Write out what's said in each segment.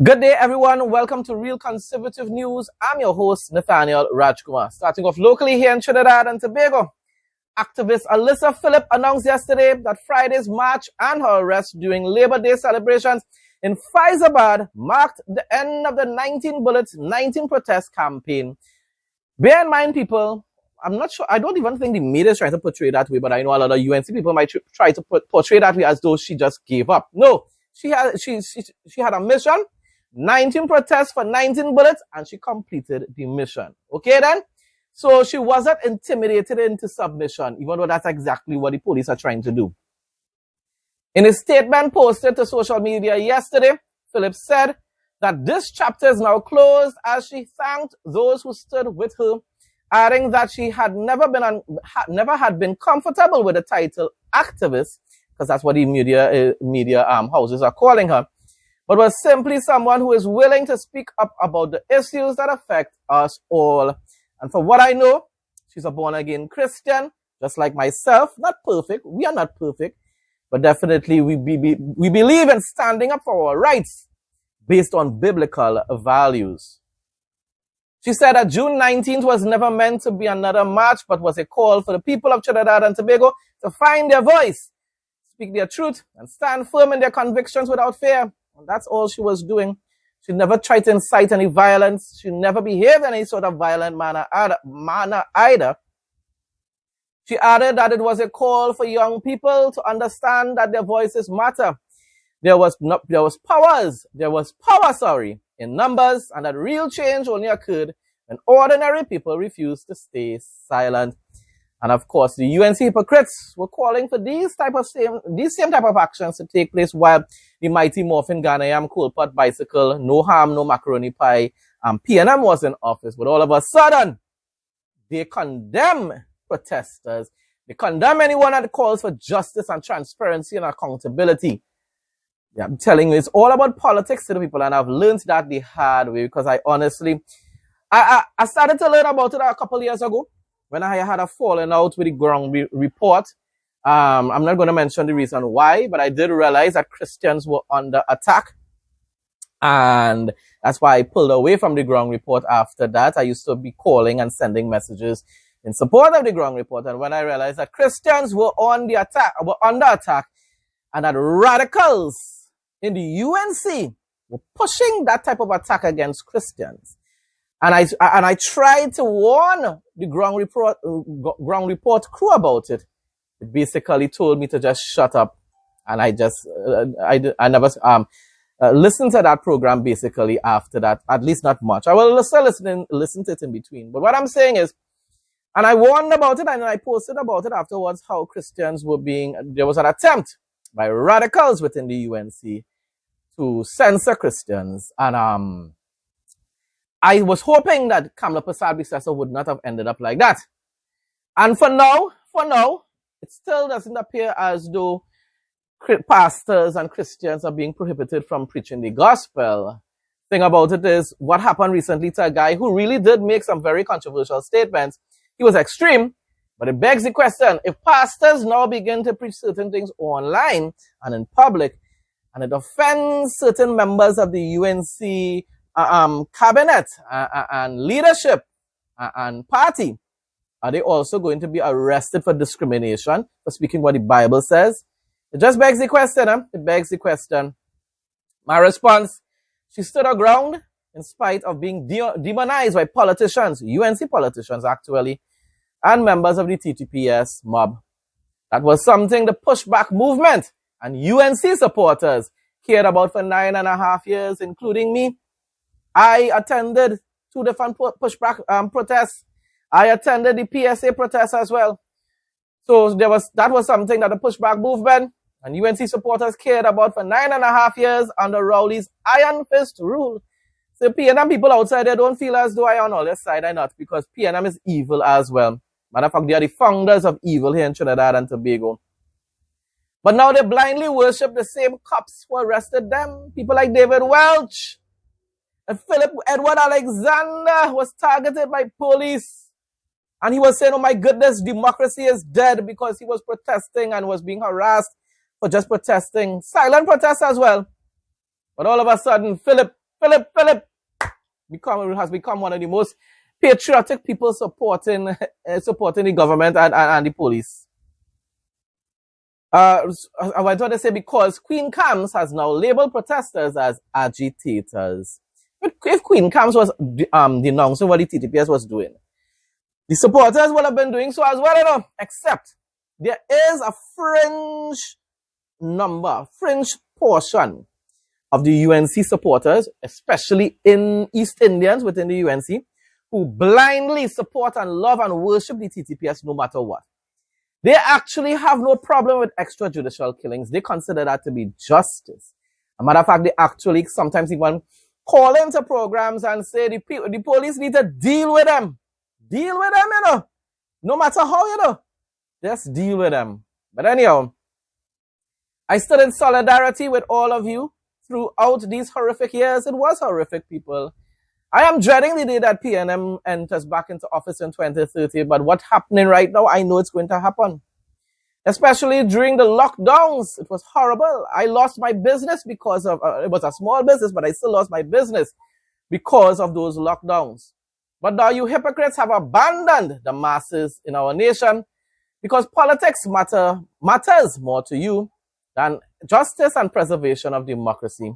Good day, everyone. Welcome to Real Conservative News. I'm your host, Nathaniel Rajkumar. Starting off locally here in Trinidad and Tobago, activist Alyssa Phillip announced yesterday that Friday's march and her arrest during Labor Day celebrations in Fyzabad marked the end of the 19 Bullets, 19 Protest campaign. Bear in mind, people, I'm not sure, I don't even think the media is trying to portray that way, but I know a lot of UNC people might try to portray that way as though she just gave up. No, she had a mission. 19 protests for 19 bullets, and she completed the mission. Okay, then? So she wasn't intimidated into submission, even though that's exactly what the police are trying to do. In a statement posted to social media yesterday, Phillip said that this chapter is now closed as she thanked those who stood with her, adding that she had never been comfortable with the title activist, because that's what the media houses are calling her, but was simply someone who is willing to speak up about the issues that affect us all. And for what I know, she's a born-again Christian, just like myself. Not perfect. We are not perfect. But definitely we believe in standing up for our rights based on biblical values. She said that June 19th was never meant to be another march, but was a call for the people of Trinidad and Tobago to find their voice, speak their truth, and stand firm in their convictions without fear. And that's all she was doing. She never tried to incite any violence. She never behaved in any sort of violent manner either. She added that it was a call for young people to understand that their voices matter. There was power in numbers, and that real change only occurred when ordinary people refused to stay silent. And of course, the UNC hypocrites were calling for these same type of actions to take place while the mighty Morphin Ghanaian coal pot bicycle, no harm, no macaroni pie, PNM was in office. But all of a sudden, they condemn protesters. They condemn anyone that calls for justice and transparency and accountability. Yeah, I'm telling you, it's all about politics to the people, and I've learned that the hard way because I honestly, I started to learn about it a couple of years ago, when I had a falling out with the ground report. I'm not going to mention the reason why, but I did realize that Christians were under attack. And that's why I pulled away from the ground report after that. I used to be calling and sending messages in support of the ground report. And when I realized that Christians were under attack, and that radicals in the UNC were pushing that type of attack against Christians, and I tried to warn the ground report crew about it. It basically told me to just shut up, and I never listened to that program basically after that. At least not much. I will still listen to it in between. But what I'm saying is, and I warned about it, and I posted about it afterwards, how Christians were there was an attempt by radicals within the UNC to censor Christians, and I was hoping that Kamala Persad would not have ended up like that. And for now, it still doesn't appear as though pastors and Christians are being prohibited from preaching the gospel. Thing about it is, what happened recently to a guy who really did make some very controversial statements. He was extreme, but it begs the question, if pastors now begin to preach certain things online and in public, and it offends certain members of the UNC cabinet and leadership and party, are they also going to be arrested for discrimination for speaking what the Bible says? It just begs the question. It begs the question. My response, she stood her ground in spite of being demonized by politicians, UNC politicians actually, and members of the TTPS mob. That was something the pushback movement and UNC supporters cared about for 9.5 years, including me. I attended 2 different pushback protests. I attended the PSA protests as well. So that was something that the pushback movement and UNC supporters cared about for 9.5 years under Rowley's iron fist rule. So PNM people outside there don't feel as though I am on all their side. I'm not, because PNM is evil as well. Matter of fact, they are the founders of evil here in Trinidad and Tobago. But now they blindly worship the same cops who arrested them. People like David Welch. And Philip Edward Alexander was targeted by police. And he was saying, oh my goodness, democracy is dead, because he was protesting and was being harassed for just protesting. Silent protests as well. But all of a sudden, Philip Phillip has become one of the most patriotic people supporting the government and the police. I went on to say because Queen Camps has now labeled protesters as agitators. But if Queen Camps was denouncing what the TTPS was doing, the supporters would have been doing so as well, you know, except there is a fringe portion of the UNC supporters, especially in East Indians within the UNC, who blindly support and love and worship the TTPS no matter what. They actually have no problem with extrajudicial killings. They consider that to be justice. As a matter of fact, they actually sometimes even call into programs and say the police need to deal with them. Deal with them, you know. No matter how, you know. Just deal with them. But anyhow, I stood in solidarity with all of you throughout these horrific years. It was horrific, people. I am dreading the day that PNM enters back into office in 2030, but what's happening right now, I know it's going to happen. Especially during the lockdowns. It was horrible. I lost my business because of, it was a small business, but I still lost my business because of those lockdowns. But now you hypocrites have abandoned the masses in our nation because politics matters more to you than justice and preservation of democracy.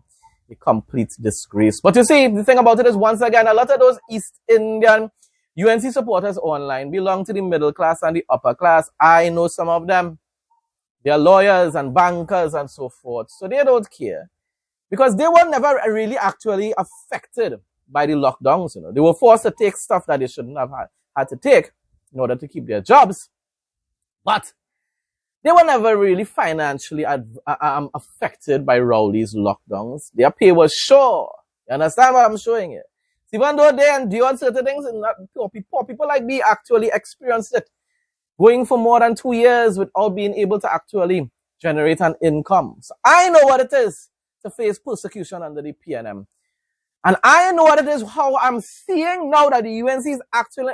A complete disgrace. But you see, the thing about it is, once again, a lot of those East Indian UNC supporters online belong to the middle class and the upper class. I know some of them. They are lawyers and bankers and so forth. So they don't care. Because they were never really actually affected by the lockdowns. You know, they were forced to take stuff that they shouldn't have had to take in order to keep their jobs. But they were never really financially affected by Rowley's lockdowns. Their pay was sure. You understand what I'm showing you? Even though they endured certain things, and poor people like me actually experienced it. Going for more than 2 years without being able to actually generate an income. So I know what it is to face persecution under the PNM. And I know what it is, how I'm seeing now that the UNC is actually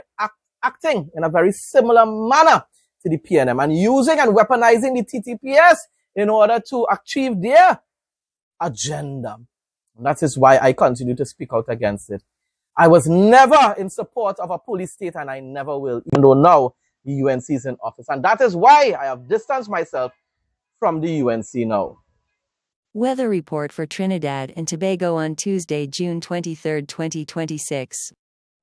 acting in a very similar manner to the PNM and using and weaponizing the TTPS in order to achieve their agenda. And that is why I continue to speak out against it. I was never in support of a police state, and I never will, even though now the UNC is in office. And that is why I have distanced myself from the UNC now. Weather report for Trinidad and Tobago on Tuesday, June 23, 2026.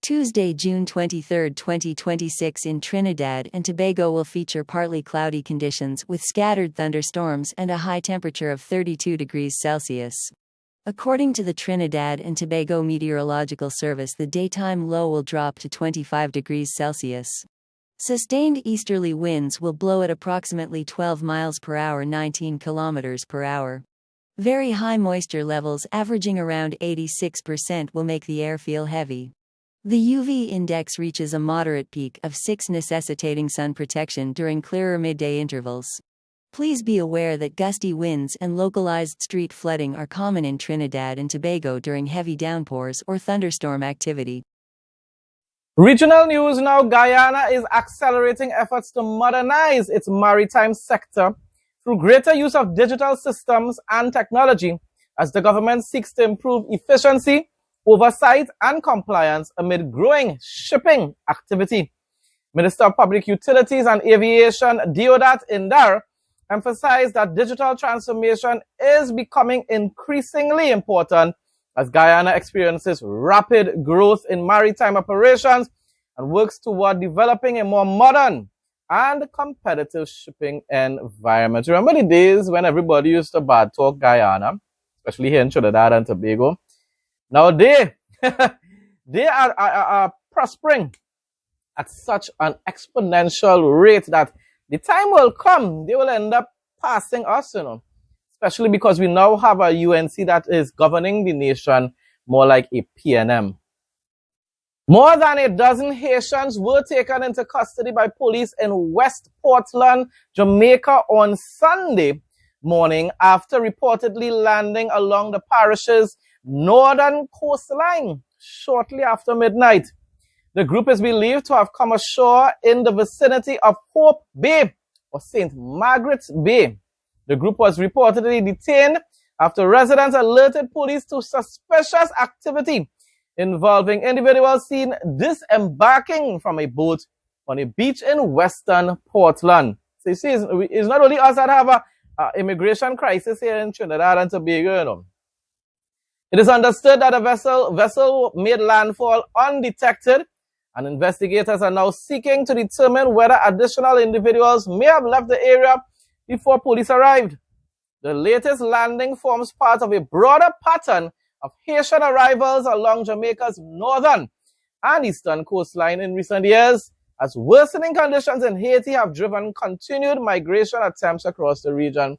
Tuesday, June 23, 2026 in Trinidad and Tobago will feature partly cloudy conditions with scattered thunderstorms and a high temperature of 32 degrees Celsius. According to the Trinidad and Tobago Meteorological Service, the daytime low will drop to 25 degrees Celsius. Sustained easterly winds will blow at approximately 12 miles per hour, 19 kilometers per hour. Very high moisture levels averaging around 86% will make the air feel heavy. The UV index reaches a moderate peak of 6, necessitating sun protection during clearer midday intervals. Please be aware that gusty winds and localized street flooding are common in Trinidad and Tobago during heavy downpours or thunderstorm activity. Regional news now. Guyana is accelerating efforts to modernize its maritime sector through greater use of digital systems and technology as the government seeks to improve efficiency, oversight and compliance amid growing shipping activity. Minister of Public Utilities and Aviation Deodat Indar emphasized that digital transformation is becoming increasingly important as Guyana experiences rapid growth in maritime operations and works toward developing a more modern and competitive shipping environment. Remember the days when everybody used to bad talk Guyana, especially here in Trinidad and Tobago? Now they are prospering at such an exponential rate that the time will come, they will end up passing us, you know, especially because we now have a UNC that is governing the nation more like a PNM. More than a dozen Haitians were taken into custody by police in West Portland, Jamaica on Sunday morning after reportedly landing along the parish's northern coastline shortly after midnight. The group is believed to have come ashore in the vicinity of Hope Bay or St. Margaret's Bay. The group was reportedly detained after residents alerted police to suspicious activity involving individuals seen disembarking from a boat on a beach in western Portland. So you see, it's not only us that have a immigration crisis here in Trinidad and Tobago, you know. It is understood that a vessel made landfall undetected, and investigators are now seeking to determine whether additional individuals may have left the area before police arrived. The latest landing forms part of a broader pattern of Haitian arrivals along Jamaica's northern and eastern coastline in recent years, as worsening conditions in Haiti have driven continued migration attempts across the region.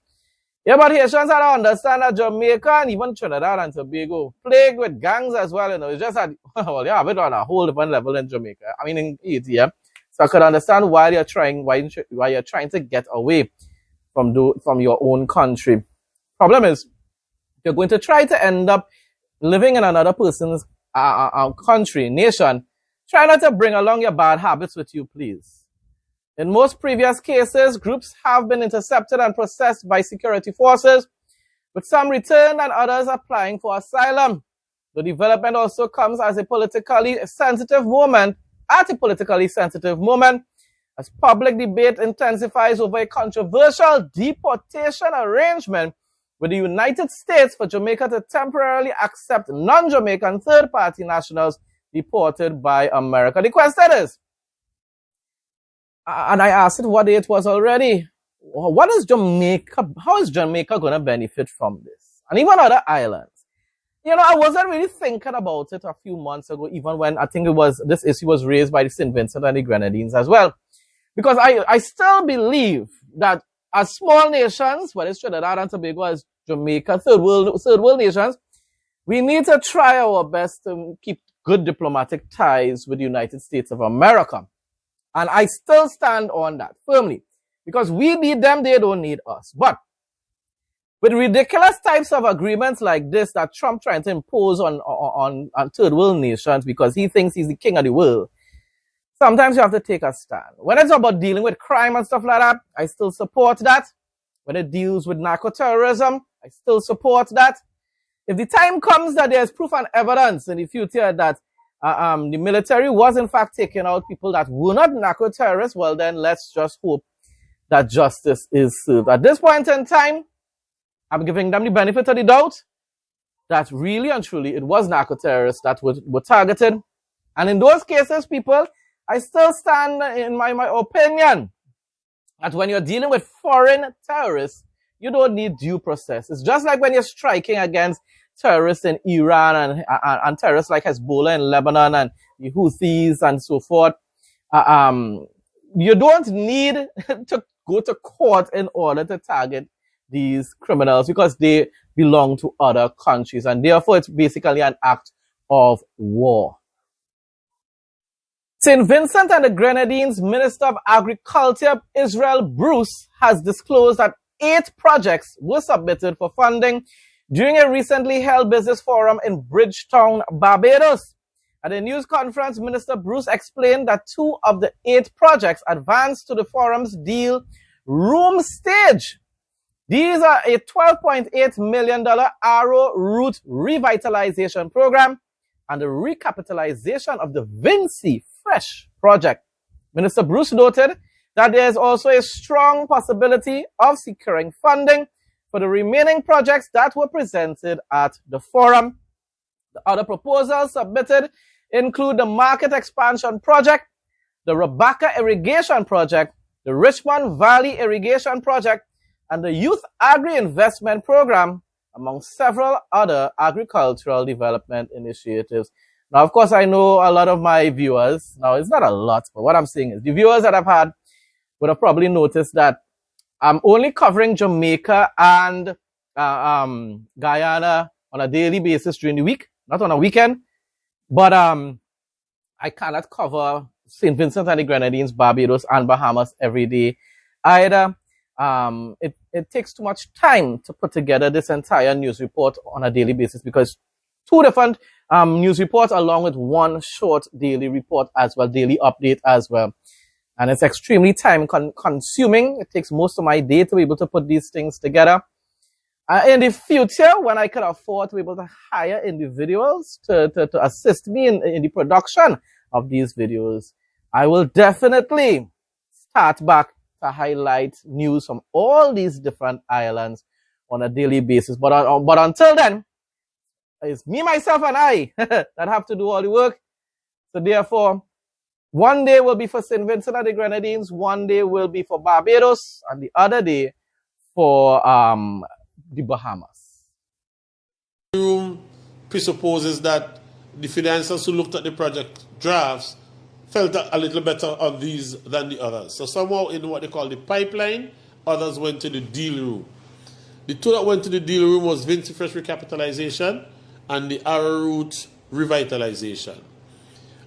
Yeah, but Haitians I understand that Jamaica and even Trinidad and Tobago plagued with gangs as well. You know, it's just that, well, you have it on a whole different level in Jamaica. I mean, in Haiti, yeah. So I could understand why you're trying to get away from your own country. Problem is, if you're going to try to end up living in another person's country, nation, try not to bring along your bad habits with you, please. In most previous cases, groups have been intercepted and processed by security forces, with some returned and others applying for asylum. The development also comes as a politically sensitive moment, as public debate intensifies over a controversial deportation arrangement with the United States for Jamaica to temporarily accept non-Jamaican third-party nationals deported by America. The question is, and I asked it what day it was already, what is Jamaica, how is Jamaica going to benefit from this? And even other islands. You know, I wasn't really thinking about it a few months ago, even when I think this issue was raised by the St. Vincent and the Grenadines as well. Because I still believe that as small nations, whether it's Trinidad and Tobago, as Jamaica, third world nations, we need to try our best to keep good diplomatic ties with the United States of America. And I still stand on that firmly. Because we need them, they don't need us. But with ridiculous types of agreements like this that Trump trying to impose on third world nations because he thinks he's the king of the world, sometimes you have to take a stand. When it's about dealing with crime and stuff like that, I still support that. When it deals with narco-terrorism, I still support that. If the time comes that there's proof and evidence in the future that the military was in fact taking out people that were not narco-terrorists, well then let's just hope that justice is served. At this point in time, I'm giving them the benefit of the doubt that really and truly it was narco-terrorists that were targeted. And in those cases, people, I still stand in my opinion that when you're dealing with foreign terrorists, you don't need due process. It's just like when you're striking against terrorists in Iran and terrorists like Hezbollah in Lebanon and the Houthis and so forth. You don't need to go to court in order to target these criminals because they belong to other countries, and therefore it's basically an act of war. St. Vincent and the Grenadines Minister of Agriculture, Israel Bruce, has disclosed that 8 projects were submitted for funding during a recently held business forum in Bridgetown, Barbados. At a news conference, Minister Bruce explained that 2 of the 8 projects advanced to the forum's deal room stage. These are a $12.8 million Arrow Root Revitalization Program and the recapitalization of the Vinci Fresh project. Minister Bruce noted that there is also a strong possibility of securing funding for the remaining projects that were presented at the forum. The other proposals submitted include the Market Expansion Project, the Rebecca Irrigation Project, the Richmond Valley Irrigation Project, and the Youth Agri-Investment Program, among several other agricultural development initiatives. Now, of course, I know a lot of my viewers, now it's not a lot, but what I'm saying is the viewers that I've had would have probably noticed that I'm only covering Jamaica and Guyana on a daily basis during the week, not on a weekend. But I cannot cover St. Vincent and the Grenadines, Barbados, and Bahamas every day either. It takes too much time to put together this entire news report on a daily basis because 2 different news reports along with 1 short daily report as well, daily update as well. And it's extremely time consuming. It takes most of my day to be able to put these things together. In the future, when I can afford to be able to hire individuals to assist me in the production of these videos, I will definitely start back to highlight news from all these different islands on a daily basis. But until then, it's me, myself, and I that have to do all the work. So therefore, one day will be for St. Vincent and the Grenadines, one day will be for Barbados, and the other day for the Bahamas. The room presupposes that the financiers who looked at the project drafts felt a little better on these than the others. So somehow in what they call the pipeline, others went to the deal room. The two that went to the deal room was Vinci Fresh recapitalization and the Arrowroot revitalization.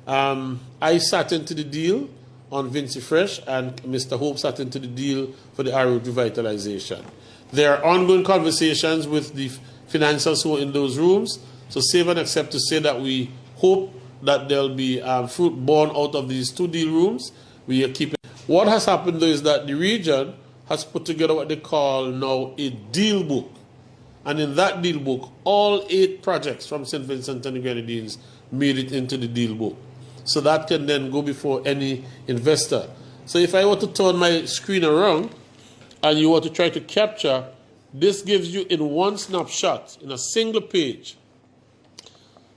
I sat into the deal on Vinci Fresh, and Mr. Hope sat into the deal for the Arrowroot revitalization. There are ongoing conversations with the financiers who are in those rooms. So save and accept to say that we hope that there'll be fruit born out of these two deal rooms. We are keeping. What has happened though is that the region has put together what they call now a deal book. And in that deal book, all 8 projects from St. Vincent and the Grenadines made it into the deal book. So that can then go before any investor. So if I were to turn my screen around and you were to try to capture, this gives you in one snapshot, in a single page.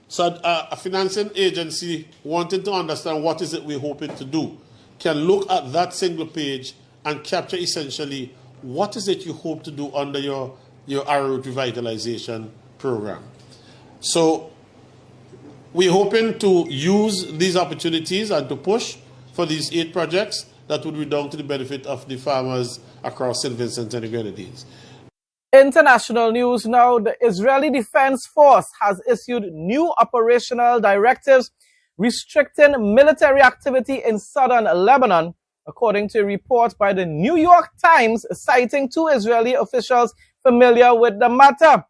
So a financing agency wanting to understand what is it we're hoping to do can look at that single page and capture essentially what is it you hope to do under your Arrowroot revitalization program. So we're hoping to use these opportunities and to push for these 8 projects that would redound to the benefit of the farmers across St. Vincent and the Grenadines. International news now. The Israeli Defense Force has issued new operational directives restricting military activity in southern Lebanon, according to a report by the New York Times citing 2 Israeli officials familiar with the matter.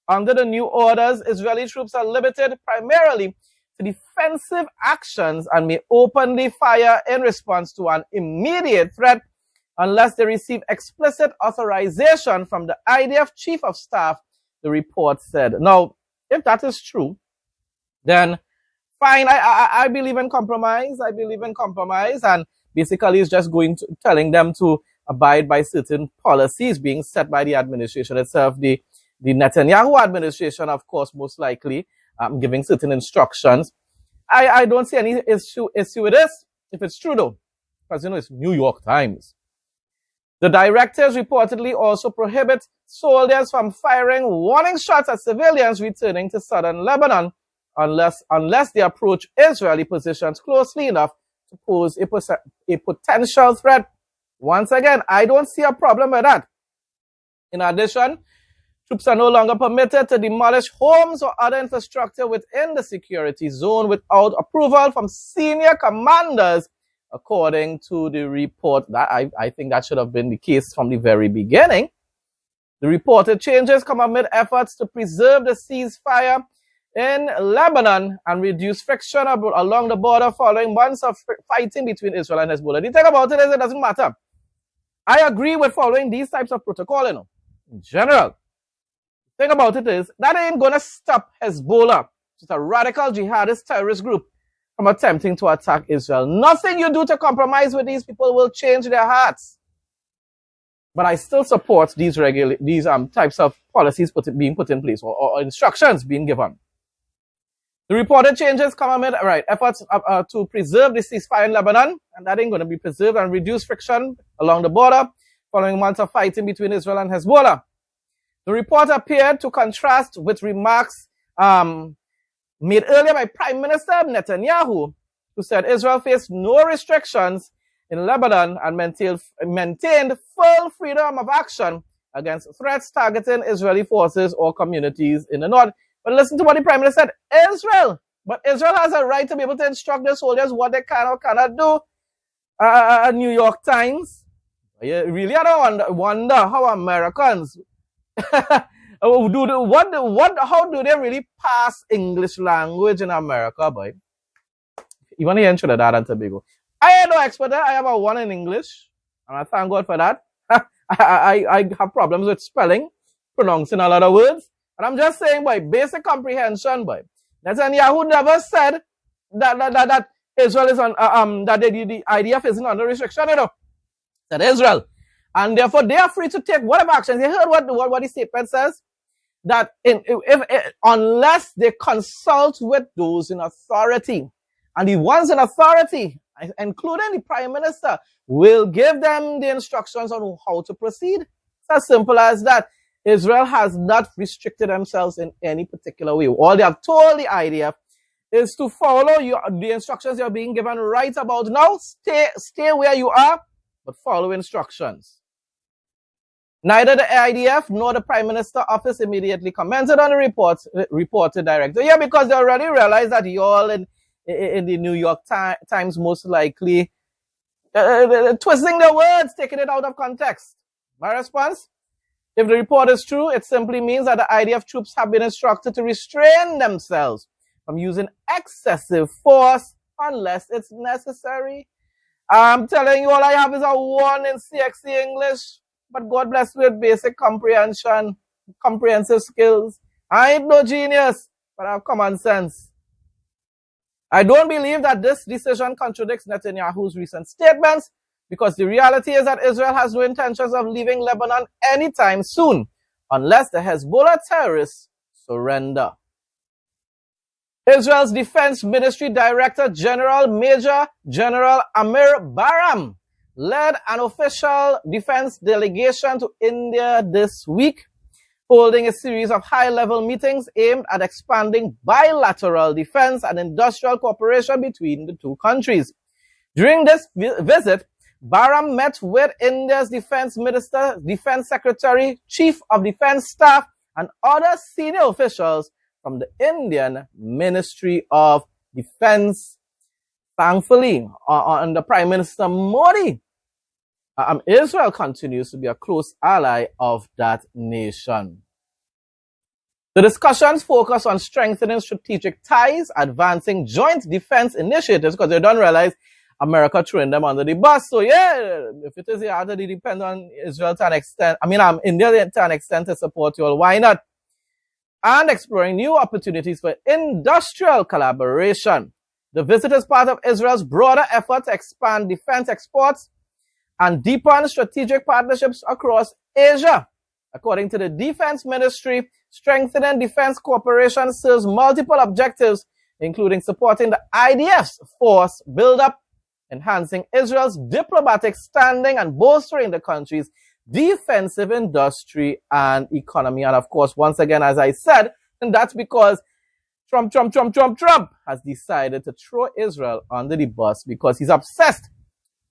Under the new orders, Israeli troops are limited primarily to defensive actions and may openly fire in response to an immediate threat unless they receive explicit authorization from the IDF Chief of Staff, the report said. Now, if that is true, then fine, I believe in compromise. I believe in compromise, and basically it's just telling them to abide by certain policies being set by the administration itself. The Netanyahu administration, of course, most likely giving certain instructions. I don't see any issue with this, if it's true though, because it's New York Times. The directives reportedly also prohibit soldiers from firing warning shots at civilians returning to southern Lebanon unless they approach Israeli positions closely enough to pose a potential threat. Once again, I don't see a problem with that. In addition, troops are no longer permitted to demolish homes or other infrastructure within the security zone without approval from senior commanders, according to the report. That I think that should have been the case from the very beginning. The reported changes come amid efforts to preserve the ceasefire in Lebanon and reduce friction along the border following months of fighting between Israel and Hezbollah. The thing about it is it doesn't matter. I agree with following these types of protocol, in general. The thing about it is that ain't going to stop Hezbollah, which is a radical jihadist terrorist group, from attempting to attack Israel. Nothing you do to compromise with these people will change their hearts. But I still support these types of policies being put in place or instructions being given. The reported changes come amid efforts to preserve the ceasefire in Lebanon, and that ain't going to be preserved, and reduce friction along the border following months of fighting between Israel and Hezbollah. The report appeared to contrast with remarks made earlier by Prime Minister Netanyahu, who said Israel faced no restrictions in Lebanon and maintained full freedom of action against threats targeting Israeli forces or communities in the north. But listen to what the Prime Minister said. Israel has a right to be able to instruct their soldiers what they can or cannot do. New York Times. Really, I don't wonder how Americans how do they really pass English language in America, boy? You want to hear in Trinidad and Tobago? I am no expert there. I have a 1 in English, and I thank God for that. I have problems with spelling, pronouncing a lot of words. And I'm just saying, boy, basic comprehension, boy. Netanyahu never said that Israel is on, that the IDF isn't under restriction, you know. That Israel. And therefore, they are free to take whatever actions. You heard what the statement says? That unless they consult with those in authority, and the ones in authority, including the Prime Minister, will give them the instructions on how to proceed. It's as simple as that. Israel has not restricted themselves in any particular way. All they have told the IDF is to follow the instructions you're being given right about now. Stay where you are, but follow instructions. Neither the IDF nor the Prime Minister office immediately commented on the reported director. Yeah, because they already realized that you all in the New York Times most likely twisting their words, taking it out of context. My response? If the report is true, it simply means that the IDF troops have been instructed to restrain themselves from using excessive force unless it's necessary. I'm telling you, all I have is a 1 in CXC English, but God bless me with basic comprehension, comprehensive skills. I ain't no genius, but I have common sense. I don't believe that this decision contradicts Netanyahu's recent statements, because the reality is that Israel has no intentions of leaving Lebanon anytime soon, unless the Hezbollah terrorists surrender. Israel's Defense Ministry Director General Major General Amir Baram led an official defense delegation to India this week, holding a series of high-level meetings aimed at expanding bilateral defense and industrial cooperation between the two countries. During this visit, Baram met with India's Defense Minister, Defense Secretary, Chief of Defense Staff, and other senior officials from the Indian Ministry of Defense. Thankfully, under Prime Minister Modi, Israel continues to be a close ally of that nation. The discussions focus on strengthening strategic ties, advancing joint defense initiatives, because they don't realize America throwing them under the bus. So yeah, if it is hard to depend on Israel to an extent, India to an extent to support you all, why not? And exploring new opportunities for industrial collaboration. The visit is part of Israel's broader effort to expand defense exports and deepen strategic partnerships across Asia. According to the Defense Ministry, strengthening defense cooperation serves multiple objectives, including supporting the IDF's force buildup, enhancing Israel's diplomatic standing, and bolstering the country's defensive industry and economy. And of course, once again, as I said, and that's because Trump has decided to throw Israel under the bus, because he's obsessed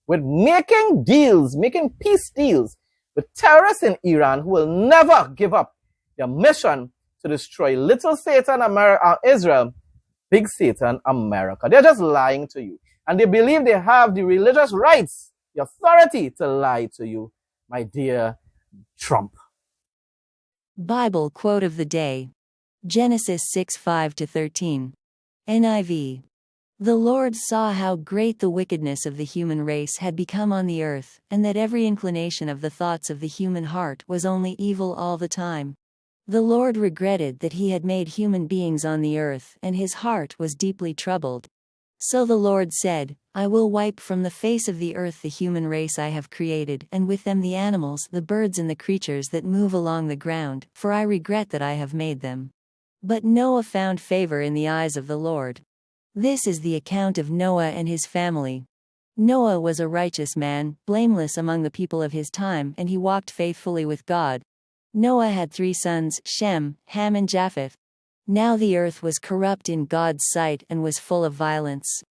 with making deals, making peace deals with terrorists in Iran who will never give up their mission to destroy little Satan Israel, big Satan America. They're just lying to you. And they believe they have the religious rights, the authority to lie to you, my dear Trump. Bible quote of the day. Genesis 6:5-13. NIV. The Lord saw how great the wickedness of the human race had become on the earth, and that every inclination of the thoughts of the human heart was only evil all the time. The Lord regretted that he had made human beings on the earth, and his heart was deeply troubled. So the Lord said, I will wipe from the face of the earth the human race I have created, and with them the animals, the birds and the creatures that move along the ground, for I regret that I have made them. But Noah found favor in the eyes of the Lord. This is the account of Noah and his family. Noah was a righteous man, blameless among the people of his time, and he walked faithfully with God. Noah had 3 sons, Shem, Ham and Japheth. Now the earth was corrupt in God's sight and was full of violence.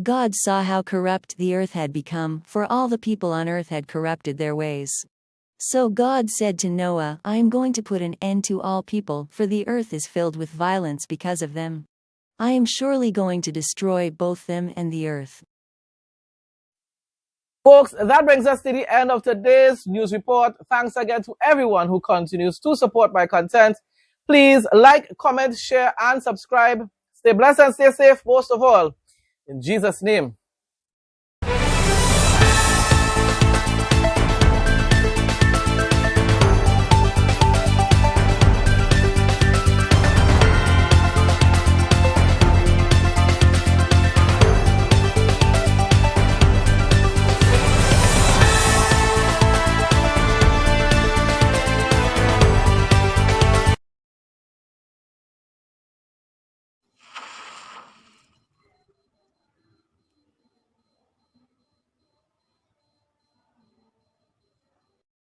God saw how corrupt the earth had become, for all the people on earth had corrupted their ways. So God said to Noah, I am going to put an end to all people, for the earth is filled with violence because of them. I am surely going to destroy both them and the earth. Folks, that brings us to the end of today's news report. Thanks again to everyone who continues to support my content. Please like, comment, share, and subscribe. Stay blessed and stay safe, most of all. In Jesus' name.